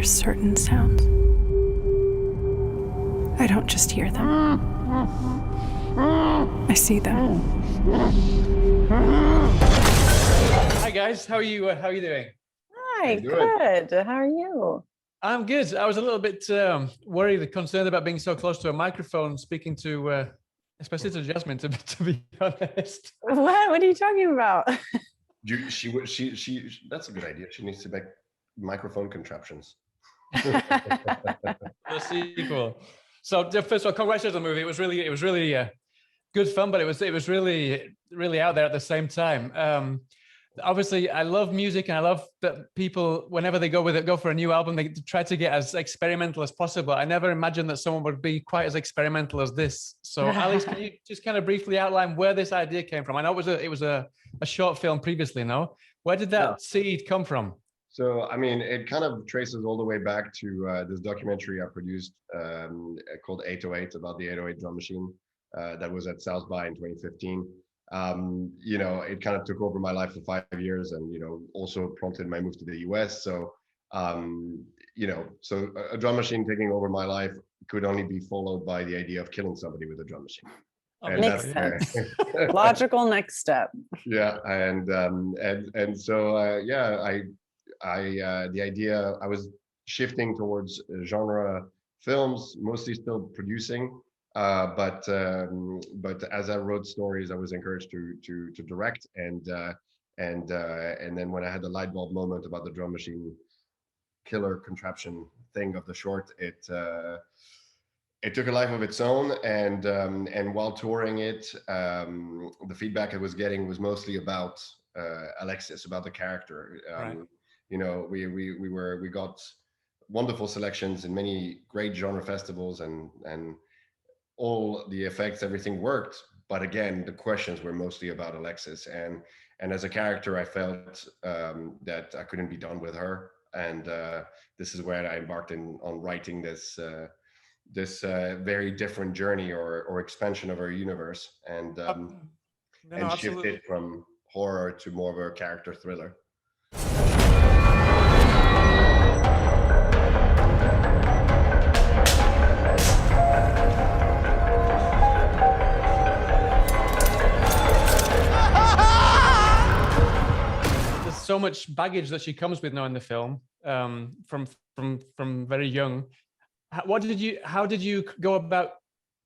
are certain sounds. I don't just hear them. I see them. Hi guys, how are you? How are you doing? Hi, good. How are you? I'm good. I was a little bit worried, concerned about being so close to a microphone, speaking to, especially to Jasmin, to be honest. What are you talking about? That's a good idea. She needs to make microphone contraptions. The sequel. So first of all, congratulations on the movie. It was really good fun, but it was really out there at the same time. Obviously, I love music, and I love that people, whenever they go for a new album, they try to get as experimental as possible. I never imagined that someone would be quite as experimental as this. So, Alex, can you just kind of briefly outline where this idea came from? I know it was a short film previously. No, where did that seed come from? So, I mean, it kind of traces all the way back to this documentary I produced called 808 about the 808 drum machine that was at South by in 2015. It kind of took over my life for 5 years, and also prompted my move to the US. So so a drum machine taking over my life could only be followed by the idea of killing somebody with a drum machine. And makes sense. Logical next step. Yeah, and so the idea, I was shifting towards genre films, mostly still producing. But as I wrote stories, I was encouraged to direct, and then when I had the light bulb moment about the drum machine killer contraption thing of the short, it took a life of its own, and while touring it, the feedback I was getting was mostly about Alexis, about the character. Right. We got wonderful selections in many great genre festivals, and all the effects, everything worked, but again, the questions were mostly about Alexis, and as a character, I felt that I couldn't be done with her, and this is where I embarked on writing this very different journey or expansion of our universe, and shifted from horror to more of a character thriller. So much baggage that she comes with now in the film, from very young. How did you go about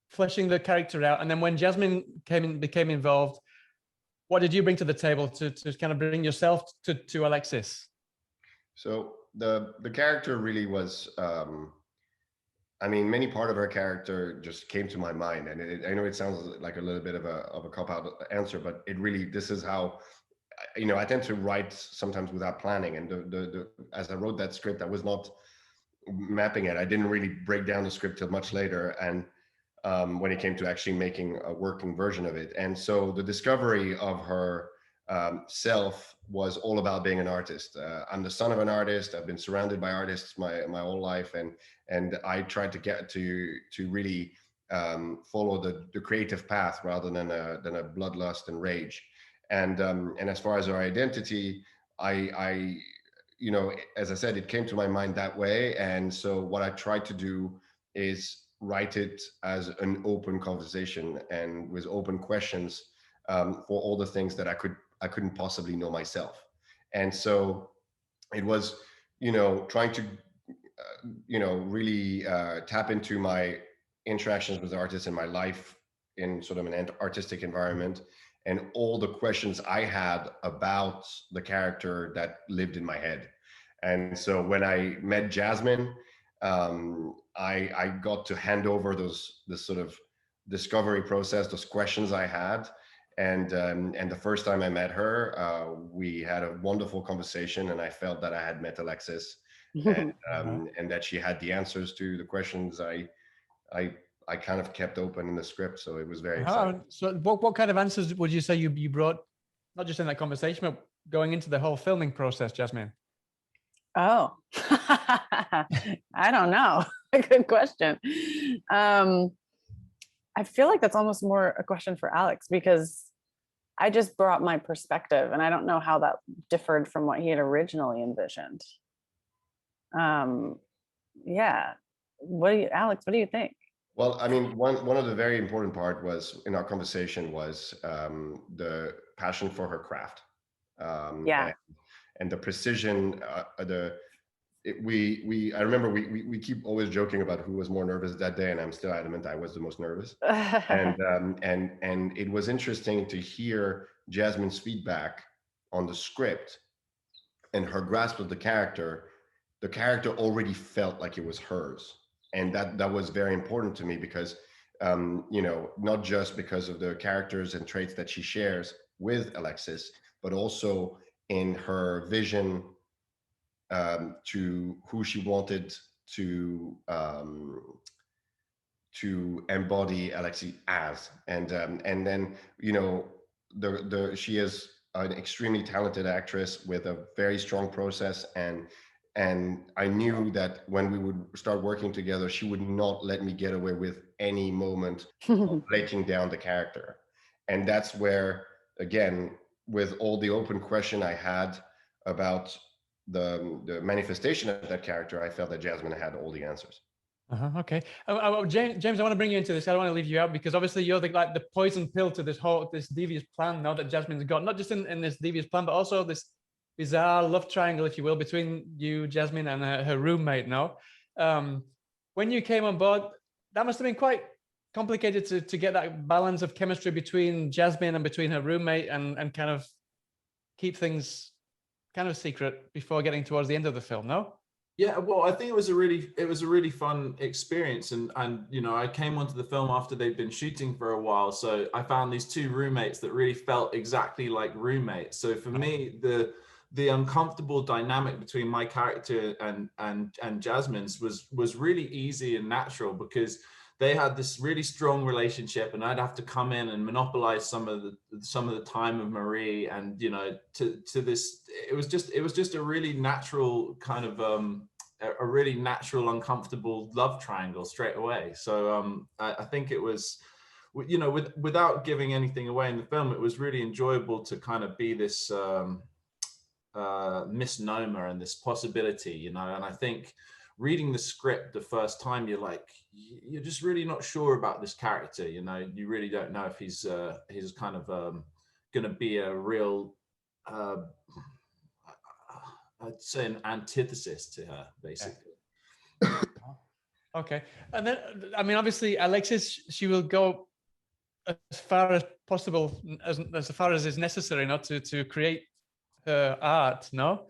fleshing the character out? And then when Jasmin became involved, what did you bring to the table to kind of bring yourself to Alexis? So the character really was, many part of her character just came to my mind, and I know it sounds like a little bit of a cop-out answer, but this is how. I tend to write sometimes without planning, and as I wrote that script, I was not mapping it. I didn't really break down the script till much later, and when it came to actually making a working version of it. And so the discovery of her self was all about being an artist. I'm the son of an artist. I've been surrounded by artists my whole life, and I tried to get to really follow the creative path rather than a bloodlust and rage. And as far as our identity, I as I said, it came to my mind that way. And so what I tried to do is write it as an open conversation and with open questions for all the things that I couldn't possibly know myself. And so it was, trying to, really tap into my interactions with artists in my life in sort of an artistic environment, and all the questions I had about the character that lived in my head. And so when I met Jasmin, I got to hand over this sort of discovery process, those questions I had. And the first time I met her, we had a wonderful conversation, and I felt that I had met Alexis, and that she had the answers to the questions I kind of kept open in the script. So it was very exciting. So what kind of answers would you say you brought, not just in that conversation, but going into the whole filming process, Jasmin? Oh, I don't know. Good question. I feel like that's almost more a question for Alex, because I just brought my perspective, and I don't know how that differed from what he had originally envisioned. yeah. Alex, what do you think? Well, I mean, one of the very important part was in our conversation was the passion for her craft, Yeah. and the precision. I remember we keep always joking about who was more nervous that day, and I'm still adamant I was the most nervous. And it was interesting to hear Jasmine's feedback on the script and her grasp of the character. The character already felt like it was hers, and that was very important to me because not just because of the characters and traits that she shares with Alexis, but also in her vision to who she wanted to embody Alexis as, and then she is an extremely talented actress with a very strong process, and I knew that when we would start working together, she would not let me get away with any moment of breaking down the character. And that's where, again, with all the open question I had about the manifestation of that character, I felt that Jasmine had all the answers. Okay. James, I want to bring you into this. I don't want to leave you out because obviously you're the poison pill to this devious plan now that Jasmine's got, not just in this devious plan, but also this bizarre love triangle, if you will, between you, Jasmine, and her roommate now. When you came on board, that must have been quite complicated to get that balance of chemistry between Jasmine and between her roommate and kind of keep things kind of secret before getting towards the end of the film, no? Yeah, well, I think it was a really fun experience, and I came onto the film after they'd been shooting for a while, so I found these two roommates that really felt exactly like roommates. So for me, the uncomfortable dynamic between my character and Jasmine's was really easy and natural because they had this really strong relationship, and I'd have to come in and monopolize some of the time of Marie, and to this, it was just a really natural kind of a really natural, uncomfortable love triangle straight away. So I think it was, without giving anything away in the film, it was really enjoyable to kind of be this misnomer and this possibility, and I think reading the script the first time, you're just really not sure about this character. You really don't know if he's kind of going to be a real, I'd say, an antithesis to her, basically. Okay, and then I mean, obviously, Alexis, she will go as far as possible, as far as is necessary, not to create her art. No.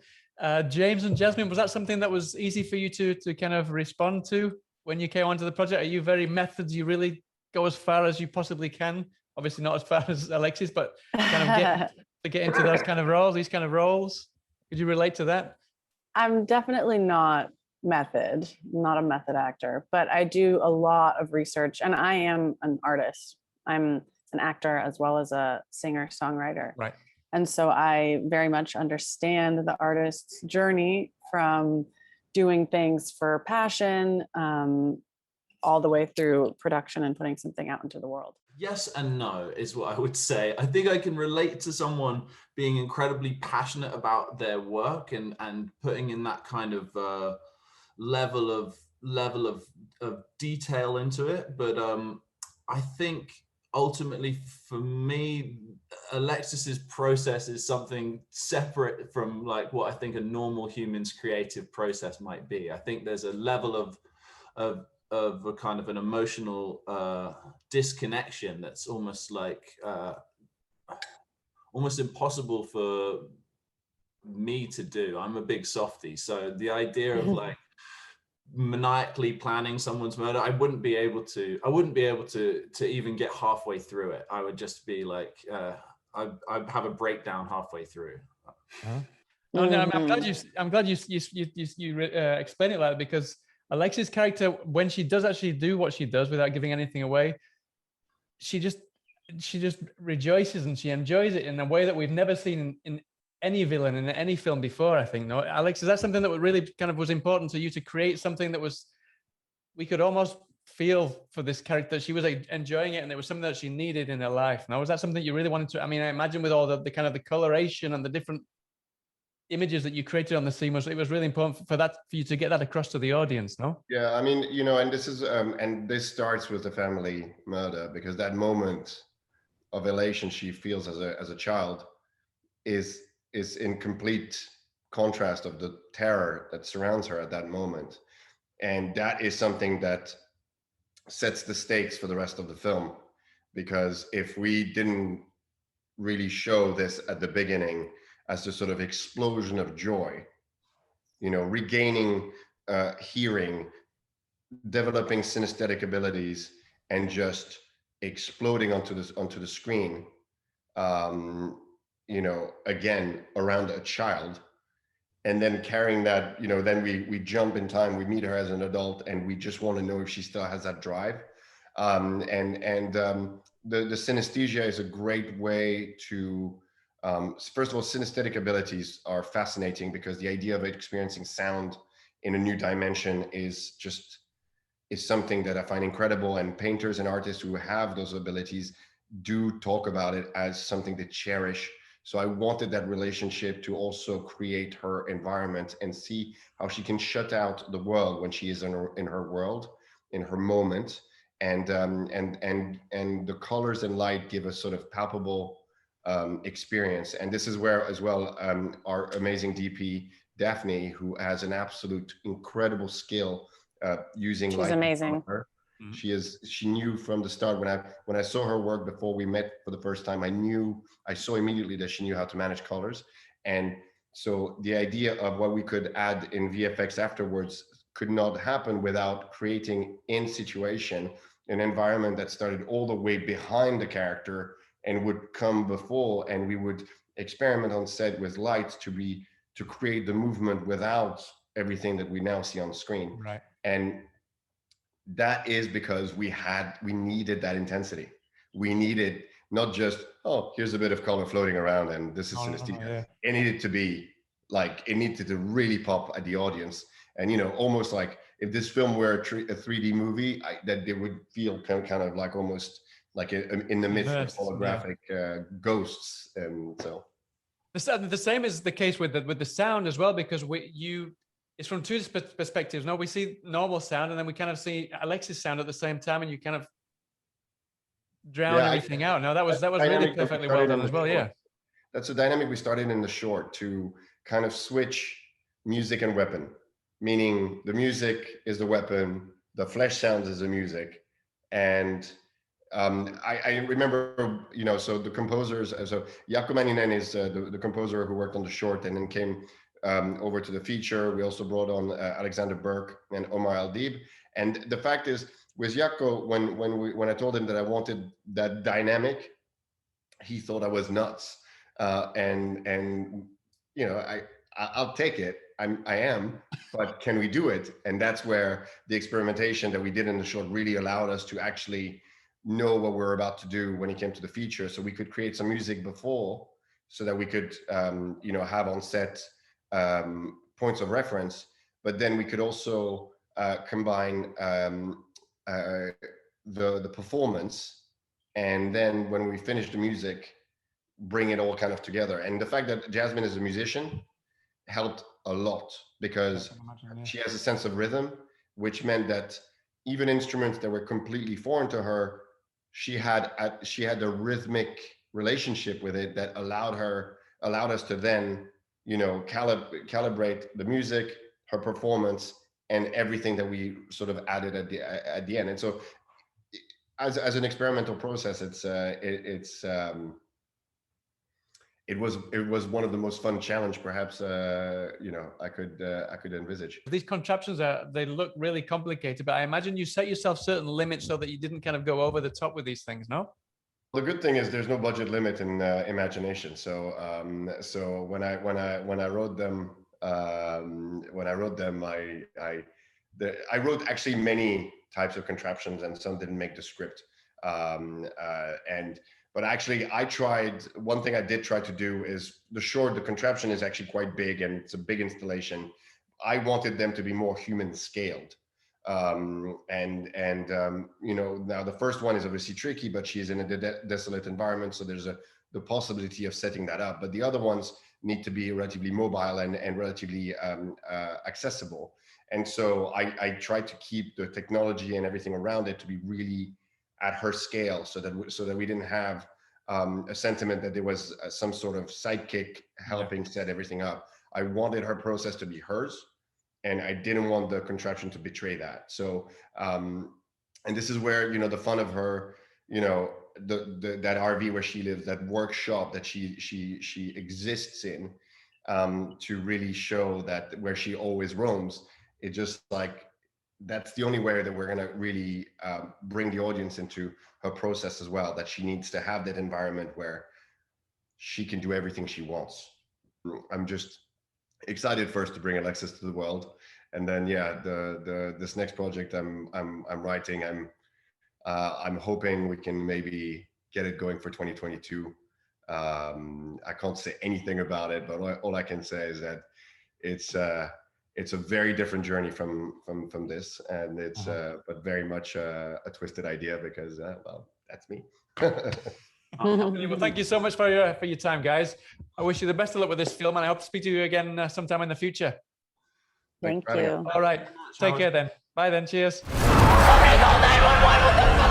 James and Jasmine, was that something that was easy for you to kind of respond to when you came onto the project? Are you very methods? You really go as far as you possibly can? Obviously not as far as Alexis, but kind of get into those kind of roles, these kind of roles. Could you relate to that? I'm definitely not not a method actor, but I do a lot of research, and I am an artist. I'm an actor as well as a singer-songwriter. Right. And so I very much understand the artist's journey from doing things for passion all the way through production and putting something out into the world. Yes and no is what I would say. I think I can relate to someone being incredibly passionate about their work and putting in that kind of level of detail into it. But I think ultimately for me, Alexis's process is something separate from like what I think a normal human's creative process might be. I think there's a level of a kind of an emotional disconnection that's almost like almost impossible for me to do. I'm a big softie, so the idea of like maniacally planning someone's murder, I wouldn't be able to even get halfway through it. I would just be like I'd have a breakdown halfway through. No, I'm glad you explain it like that, because Alexis' character, when she does actually do what she does without giving anything away, she just rejoices and she enjoys it in a way that we've never seen in any villain in any film before, I think. No, Alex, is that something that really kind of was important to you, to create something that we could almost feel for this character, that she was enjoying it and it was something that she needed in her life? Now, was that something you really wanted to, I mean, I imagine with all the kind of the coloration and the different images that you created on the scene it was really important for you to get that across to the audience, no? Yeah, I mean, you know, and this is and this starts with the family murder, because that moment of elation she feels as a child is in complete contrast of the terror that surrounds her at that moment. And that is something that sets the stakes for the rest of the film, because if we didn't really show this at the beginning as the sort of explosion of joy, you know, regaining hearing, developing synesthetic abilities, and just exploding onto the screen, you know, again around a child, and then carrying that, you know, then we jump in time, we meet her as an adult, and we just want to know if she still has that drive. The synesthesia is a great way to, first of all, synesthetic abilities are fascinating, because the idea of experiencing sound in a new dimension is something that I find incredible. And painters and artists who have those abilities do talk about it as something to cherish. So I wanted that relationship to also create her environment and see how she can shut out the world when she is in her world, in her moment. And the colors and light give a sort of palpable experience. And this is where as well our amazing DP Daphne, who has an absolute incredible skill using light. She's amazing. She knew from the start, when I saw her work before we met for the first time, I saw immediately that she knew how to manage colors. And so the idea of what we could add in VFX afterwards could not happen without creating in situation an environment that started all the way behind the character and would come before, and we would experiment on set with lights to create the movement without everything that we now see on screen. Right. And that is because we needed that intensity. We needed not just, oh, here's a bit of color floating around and this is synesthesia. Yeah. It needed to be like, it needed to really pop at the audience. And, you know, almost like if this film were a 3D movie, that they would feel kind of like almost like in the midst of holographic ghosts. And so. The same is the case with the sound as well, because it's from two perspectives. No, we see normal sound, and then we kind of see Alexis' sound at the same time, and you kind of drown everything out. No, that was really perfectly well done as well. Yeah, that's a dynamic we started in the short, to kind of switch music and weapon, meaning the music is the weapon, the flesh sounds is the music, and I remember, you know, so the composers, so Jaakko Manninen is the composer who worked on the short and then came over to the feature. We also brought on Alexander Burke and Omar Aldib. And the fact is, with Jaakko, when I told him that I wanted that dynamic, he thought I was nuts. And you know, I'll take it. I am, but can we do it? And that's where the experimentation that we did in the short really allowed us to actually know what we're about to do when it came to the feature. So we could create some music before, so that we could, you know, have on set points of reference, but then we could also combine the performance, and then when we finish the music, bring it all kind of together. And the fact that Jasmin is a musician helped a lot, because she has a sense of rhythm, which meant that even instruments that were completely foreign to her, she had a rhythmic relationship with it that allowed us to then, you know, calibrate the music, her performance, and everything that we sort of added at the end. And so, as an experimental process, it was one of the most fun challenge, perhaps, you know, I could envisage. These contraptions they look really complicated, but I imagine you set yourself certain limits so that you didn't kind of go over the top with these things, no? The good thing is there's no budget limit in imagination. So so when I wrote them, I wrote actually many types of contraptions, and some didn't make the script. But actually, one thing I did try to do is the contraption is actually quite big, and it's a big installation. I wanted them to be more human scaled. You know, now the first one is obviously tricky, but she's in a desolate environment. So there's a the possibility of setting that up, but the other ones need to be relatively mobile and relatively accessible. And so I tried to keep the technology and everything around it to be really at her scale, so that we didn't have a sentiment that there was some sort of sidekick helping set everything up. I wanted her process to be hers, and I didn't want the contraption to betray that. So, and this is where, the fun of her, that RV where she lives, that workshop that she exists in, to really show that where she always roams, it just like, that's the only way that we're going to really bring the audience into her process as well, that she needs to have that environment where she can do everything she wants. I'm just excited first to bring Alexis to the world, and then this next project I'm writing, I'm hoping we can maybe get it going for 2022. I can't say anything about it, but all I can say is that it's a very different journey from this, and it's but very much a twisted idea, because well, that's me. Well, thank you so much for your time, guys. I wish you the best of luck with this film, and I hope to speak to you again sometime in the future. Thank you. All right, take care then. Bye then. Cheers. Okay, call 911. What the fuck?